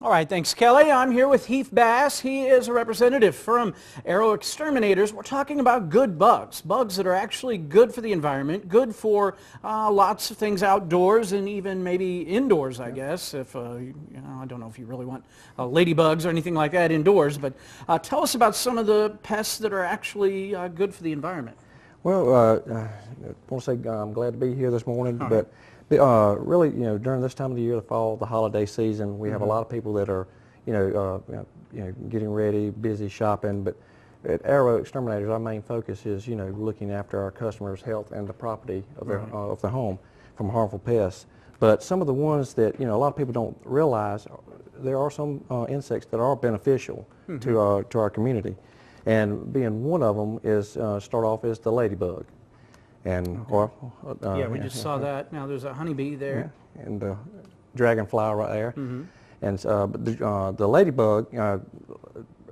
All right, thanks, Kelly. I'm here with Heath Bass. He is a representative from Arrow Exterminators. We're talking about good bugs, bugs that are actually good for the environment, good for lots of things outdoors and even maybe indoors, I guess. If I don't know if you really want ladybugs or anything like that indoors, but tell us about some of the pests that are actually good for the environment. Well, I want to say I'm glad to be here this morning, but really, during this time of the year, the fall, the holiday season, we have a lot of people that are, getting ready, busy shopping. But at Arrow Exterminators, our main focus is, looking after our customers' health and the property of their of the home from harmful pests. But some of the ones that a lot of people don't realize, there are some insects that are beneficial to our community, and being one of them is start off as the ladybug. And yeah, we just saw that. Now there's a honeybee there, and the dragonfly right there. And but the ladybug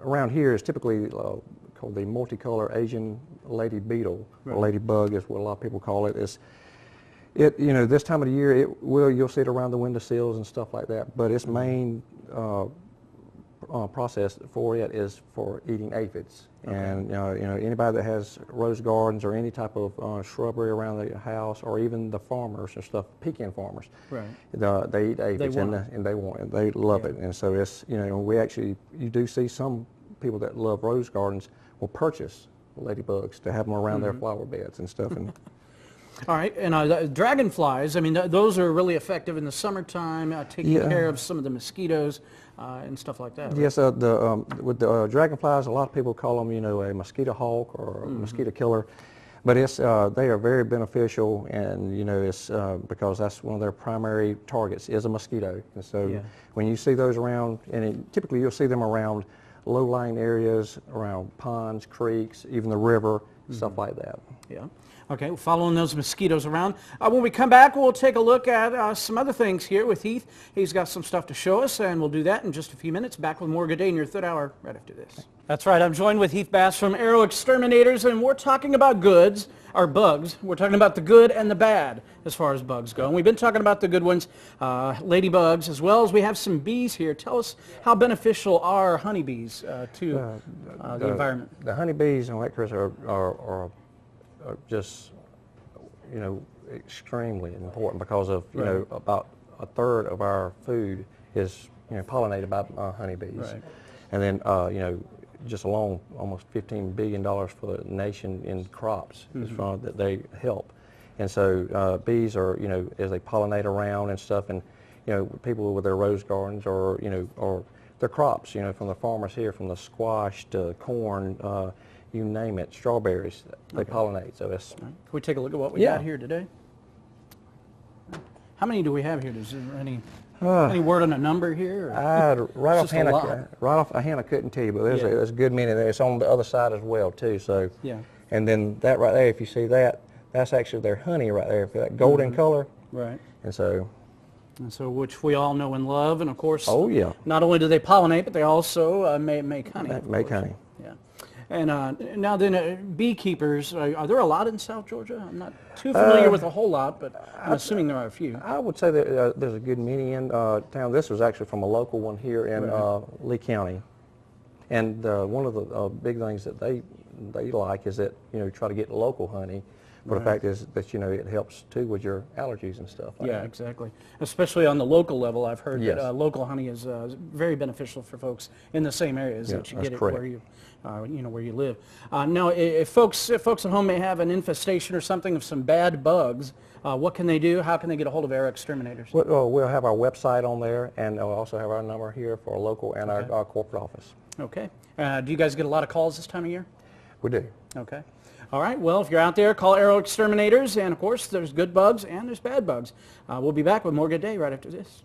around here is typically called the multicolor Asian lady beetle, or ladybug is what a lot of people call it. This time of the year you'll see it around the windowsills and stuff like that. But its main process for it is for eating aphids. And anybody that has rose gardens or any type of shrubbery around the house, or even the farmers and stuff, pecan farmers, they eat aphids, and they want it. They love it. And so it's you do see some people that love rose gardens will purchase ladybugs to have them around their flower beds and stuff. And all right, and dragonflies, I mean, those are really effective in the summertime, taking care of some of the mosquitoes and stuff like that. Right? Yes, with the dragonflies, a lot of people call them, a mosquito hawk or a mosquito killer, but they are very beneficial, and it's because that's one of their primary targets is a mosquito. And so when you see those around, and typically you'll see them around low-lying areas, around ponds, creeks, even the river, stuff like that. Yeah. Okay, we're following those mosquitoes around. When we come back, we'll take a look at some other things here with Heath. He's got some stuff to show us, and we'll do that in just a few minutes. Back with more Good Day in your third hour right after this. That's right. I'm joined with Heath Bass from Arrow Exterminators, and we're talking about bugs. We're talking about the good and the bad as far as bugs go. And we've been talking about the good ones, ladybugs, as well as we have some bees here. Tell us, how beneficial are honeybees to the environment? The honeybees and white crickets are just extremely important, because of about a third of our food is pollinated by honeybees, and then just alone almost $15 billion for the nation in crops is from that they help. And so bees are as they pollinate around and stuff, and people with their rose gardens or their crops, from the farmers here, from the squash to corn, you name it, strawberries, they pollinate. So it's. Can we take a look at what we got here today? How many do we have here? Is there any word on a number here? Right off a hand, I couldn't tell you, but there's a good many there. It's on the other side as well too. So and then that right there, if you see that, that's actually their honey right there, for that golden color. Right. And so which we all know and love, and of course. Oh yeah. Not only do they pollinate, but they also make honey. Make honey. Yeah. And now then, beekeepers, are there a lot in South Georgia? I'm not too familiar with a whole lot, but I'm assuming there are a few. I would say that there's a good many in town. This was actually from a local one here in Lee County. And one of the big things that they like is that, try to get local honey. But the fact is that, it helps too with your allergies and stuff like that. Exactly. Especially on the local level, I've heard that local honey is very beneficial for folks in the same areas that you get it where you, where you live. Now, if folks at home may have an infestation or something of some bad bugs, what can they do? How can they get a hold of Arrow Exterminators? We'll have our website on there, and we'll also have our number here for our local and our corporate office. Okay. Do you guys get a lot of calls this time of year? We do. Okay. All right, well, if you're out there, call Arrow Exterminators, and of course, there's good bugs and there's bad bugs. We'll be back with more Good Day right after this.